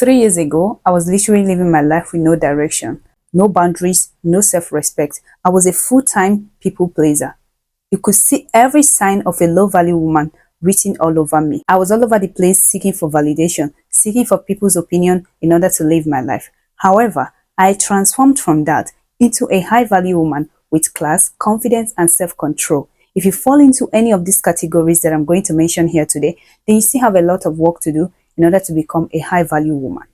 3 years ago, I was literally living my life with no direction, no boundaries, no self-respect. I was a full-time people pleaser. You could see every sign of a low-value woman written all over me. I was all over the place seeking for validation, seeking for people's opinion in order to live my life. However, I transformed from that into a high-value woman with class, confidence, and self-control. If you fall into any of these categories that I'm going to mention here today, then you still have a lot of work to do in order to become a high-value woman.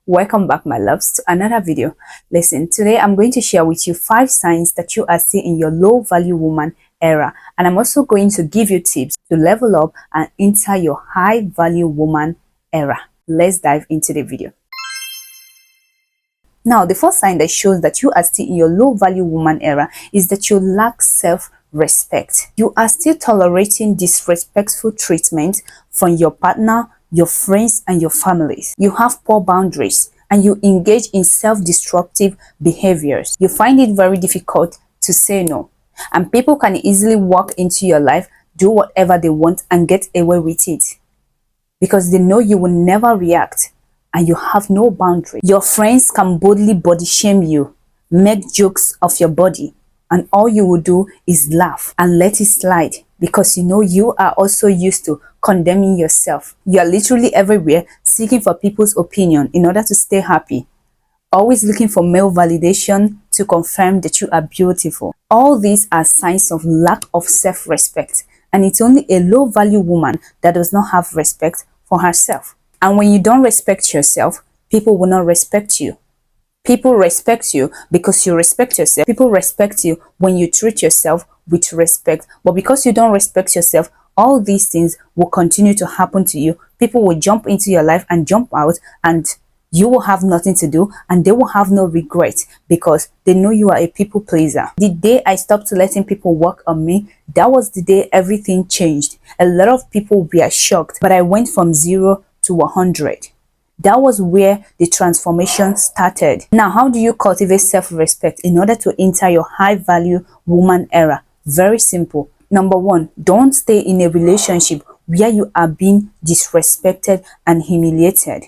Welcome back, my loves, to another video. Listen, today I'm going to share with you 5 signs that you are still in your low-value woman era, and I'm also going to give you tips to level up and enter your high-value woman era. Let's dive into the video. Now, the first sign that shows that you are still in your low-value woman era is that you lack self-respect. You are still tolerating disrespectful treatment from your partner, your friends, and your families. You have poor boundaries and you engage in self-destructive behaviors. You find it very difficult to say no, and people can easily walk into your life, do whatever they want, and get away with it because they know you will never react. And you have no boundary. Your friends can boldly body shame you, make jokes of your body, and all you will do is laugh and let it slide because you know you are also used to condemning yourself. You are literally everywhere seeking for people's opinion in order to stay happy, always looking for male validation to confirm that you are beautiful. All these are signs of lack of self-respect, and it's only a low-value woman that does not have respect for herself. And when you don't respect yourself, people will not respect you. People respect you because you respect yourself. People respect you when you treat yourself with respect. But because you don't respect yourself, all these things will continue to happen to you. People will jump into your life and jump out, and you will have nothing to do, and they will have no regret because they know you are a people pleaser. The day I stopped letting people work on me, that was the day everything changed. A lot of people were shocked, but I went from 0 to 100. That was where the transformation started. Now, how do you cultivate self-respect in order to enter your high-value woman era? Very simple. Number 1, don't stay in a relationship where you are being disrespected and humiliated.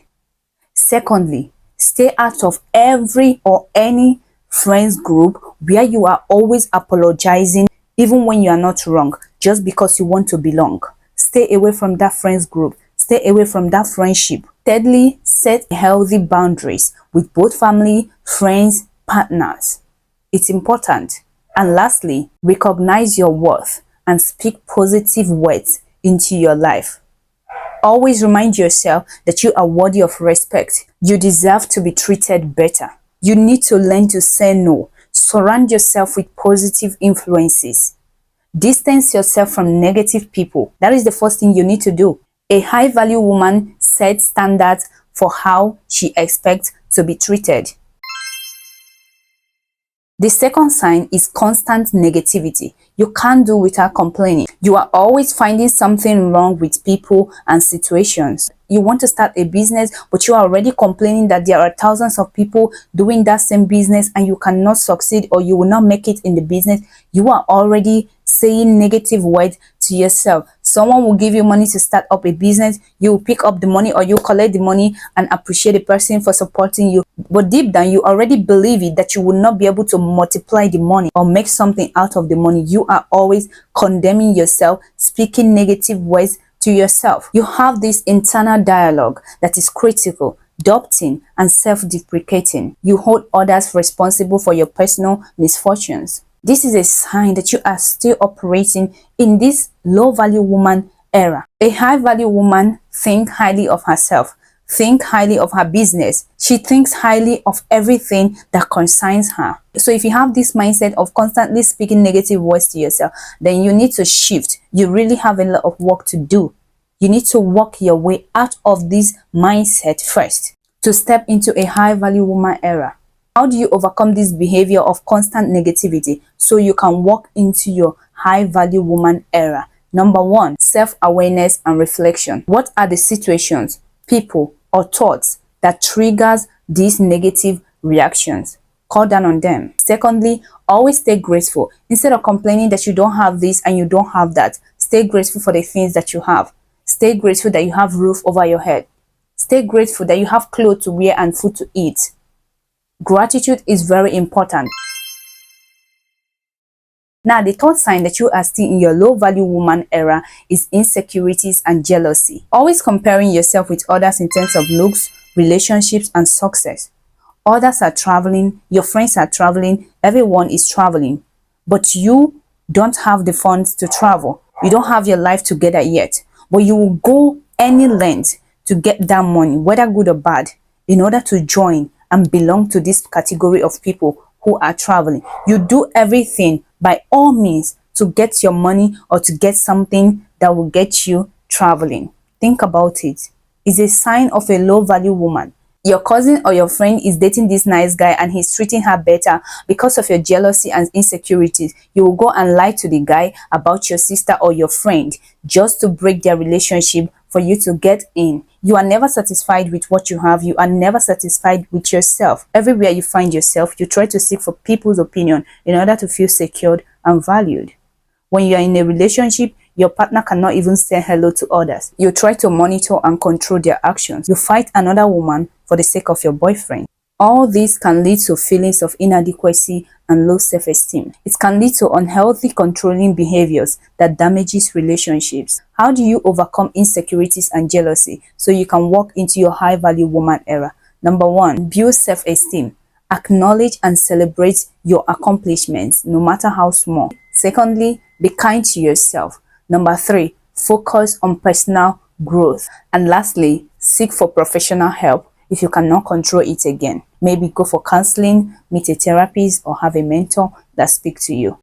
Secondly, stay out of every or any friends group where you are always apologizing even when you are not wrong just because you want to belong. Stay away from that friends group. Stay away from that friendship. Thirdly, set healthy boundaries with both family, friends, partners. It's important. And lastly, recognize your worth and speak positive words into your life. Always remind yourself that you are worthy of respect. You deserve to be treated better. You need to learn to say no. Surround yourself with positive influences. Distance yourself from negative people. That is the first thing you need to do. A high-value woman sets standards for how she expects to be treated. The second sign is constant negativity. You can't do without complaining. You are always finding something wrong with people and situations. You want to start a business, but you are already complaining that there are thousands of people doing that same business and you cannot succeed or you will not make it in the business. You are already saying negative words to yourself. Someone will give you money to start up a business. You will pick up the money or you collect the money and appreciate the person for supporting you. But deep down, you already believe it that you will not be able to multiply the money or make something out of the money. You are always condemning yourself, speaking negative words to yourself. You have this internal dialogue that is critical, doubting, and self-deprecating. You hold others responsible for your personal misfortunes. This is a sign that you are still operating in this low-value woman era. A high-value woman thinks highly of herself, thinks highly of her business. She thinks highly of everything that concerns her. So if you have this mindset of constantly speaking negative words to yourself, then you need to shift. You really have a lot of work to do. You need to work your way out of this mindset first to step into a high-value woman era. How do you overcome this behavior of constant negativity so you can walk into your high-value woman era? Number 1, self-awareness and reflection. What are the situations, people, or thoughts that triggers these negative reactions? Cut down on them. Secondly, always stay grateful. Instead of complaining that you don't have this and you don't have that, stay grateful for the things that you have. Stay grateful that you have roof over your head. Stay grateful that you have clothes to wear and food to eat. Gratitude is very important. Now, the third sign that you are still in your low value woman era is insecurities and jealousy. Always comparing yourself with others in terms of looks, relationships, and success. Others are traveling, your friends are traveling, everyone is traveling, but you don't have the funds to travel. You don't have your life together yet, but you will go any length to get that money, whether good or bad, in order to join and belong to this category of people who are traveling. You do everything by all means to get your money or to get something that will get you traveling. Think about it. It's a sign of a low value woman. Your cousin or your friend is dating this nice guy and he's treating her better. Because of your jealousy and insecurities, you will go and lie to the guy about your sister or your friend just to break their relationship for you to get in. You are never satisfied with what you have. You are never satisfied with yourself. Everywhere you find yourself, you try to seek for people's opinion in order to feel secured and valued. When you are in a relationship, your partner cannot even say hello to others. You try to monitor and control their actions. You fight another woman for the sake of your boyfriend. All this can lead to feelings of inadequacy and low self-esteem. It can lead to unhealthy controlling behaviors that damages relationships. How do you overcome insecurities and jealousy so you can walk into your high-value woman era? Number one, build self-esteem. Acknowledge and celebrate your accomplishments, no matter how small. Secondly, be kind to yourself. Number three, focus on personal growth. And lastly, seek for professional help if you cannot control it again. Maybe go for counseling, meet a therapist, or have a mentor that speaks to you.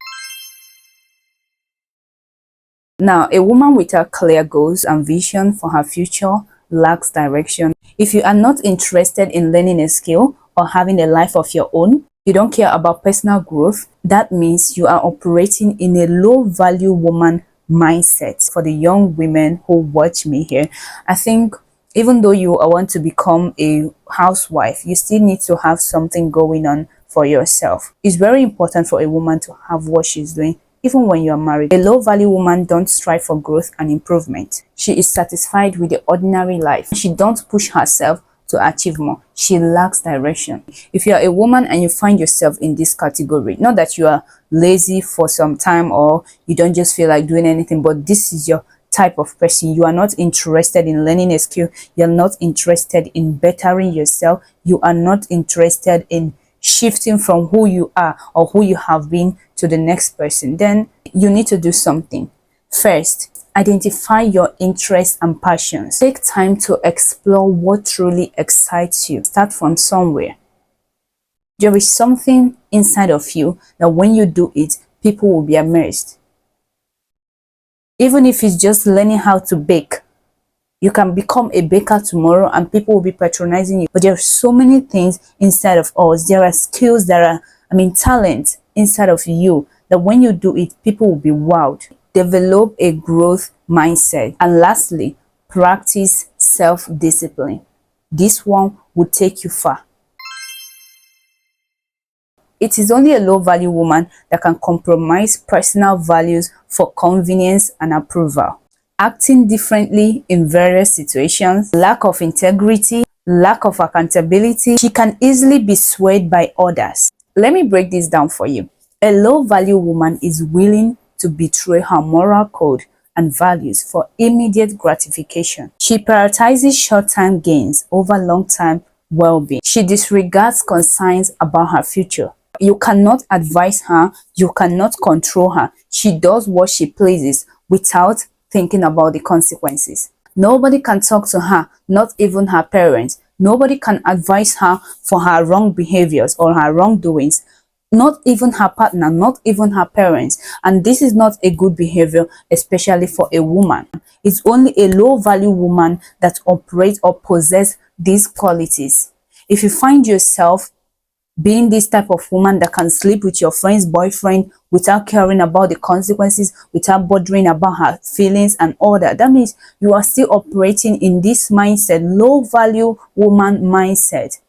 Now, a woman without clear goals and vision for her future lacks direction. If you are not interested in learning a skill or having a life of your own, you don't care about personal growth, that means you are operating in a low value woman mindset. For the young women who watch me here, I think even though you want to become a housewife, you still need to have something going on for yourself. It's very important for a woman to have what she's doing even when you are married. A low value woman don't strive for growth and improvement. She is satisfied with the ordinary life. She don't push herself to achieve more. She lacks direction. If you are a woman and you find yourself in this category, not that you are lazy for some time or you don't just feel like doing anything, but this is your type of person. You are not interested in learning a skill. You're not interested in bettering yourself. You are not interested in shifting from who you are or who you have been to the next person. Then you need to do something. First, identify your interests and passions. Take time to explore what truly excites you. Start from somewhere. There is something inside of you that when you do it, people will be amazed. Even if it's just learning how to bake, you can become a baker tomorrow and people will be patronizing you. But there are so many things inside of us. There are skills, talent inside of you that when you do it, people will be wowed. Develop a growth mindset. And lastly, practice self-discipline. This one will take you far. It is only a low-value woman that can compromise personal values for convenience and approval. Acting differently in various situations, lack of integrity, lack of accountability, she can easily be swayed by others. Let me break this down for you. A low-value woman is willing to betray her moral code and values for immediate gratification. She prioritizes short-term gains over long-term well-being. She disregards concerns about her future. You cannot advise her, you cannot control her. She does what she pleases without thinking about the consequences. Nobody can talk to her, not even her parents. Nobody can advise her for her wrong behaviors or her wrongdoings. Not even her partner, not even her parents. And this is not a good behavior, especially for a woman. It's only a low-value woman that operates or possesses these qualities. If you find yourself being this type of woman that can sleep with your friend's boyfriend without caring about the consequences, without bothering about her feelings and all that, that means you are still operating in this mindset, low value woman mindset.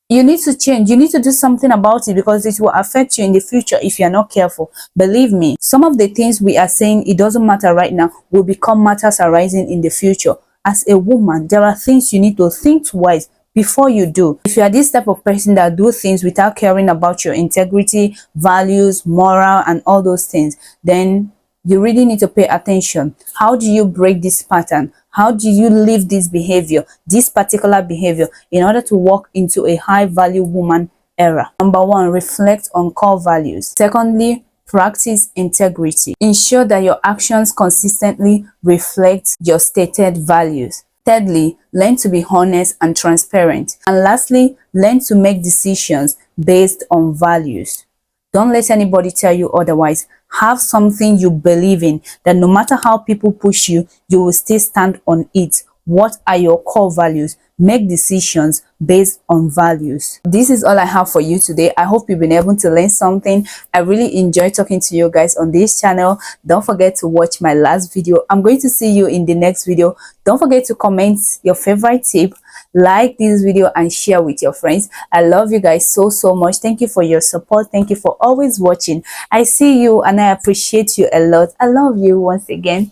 You need to change. You need to do something about it, because it will affect you in the future if you're not careful. Believe me, some of the things we are saying, it doesn't matter right now, will become matters arising in the future. As a woman, there are things you need to think twice before you do. If you are this type of person that do things without caring about your integrity, values, moral, and all those things, then you really need to pay attention. How do you break this pattern? How do you leave this behavior, this particular behavior, in order to walk into a high value woman era? Number one, reflect on core values. Secondly, practice integrity. Ensure that your actions consistently reflect your stated values. Thirdly, learn to be honest and transparent. And lastly, learn to make decisions based on values. Don't let anybody tell you otherwise. Have something you believe in, that no matter how people push you, you will still stand on it. What are your core values? Make decisions based on values. This is all I have for you today. I hope you've been able to learn something. I really enjoy talking to you guys on this channel. Don't forget to watch my last video. I'm going to see you in the next video. Don't forget to comment your favorite tip, like this video, and share with your friends. I love you guys so much. Thank you for your support. Thank you for always watching. I see you and I appreciate you a lot. I love you once again.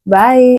Bye.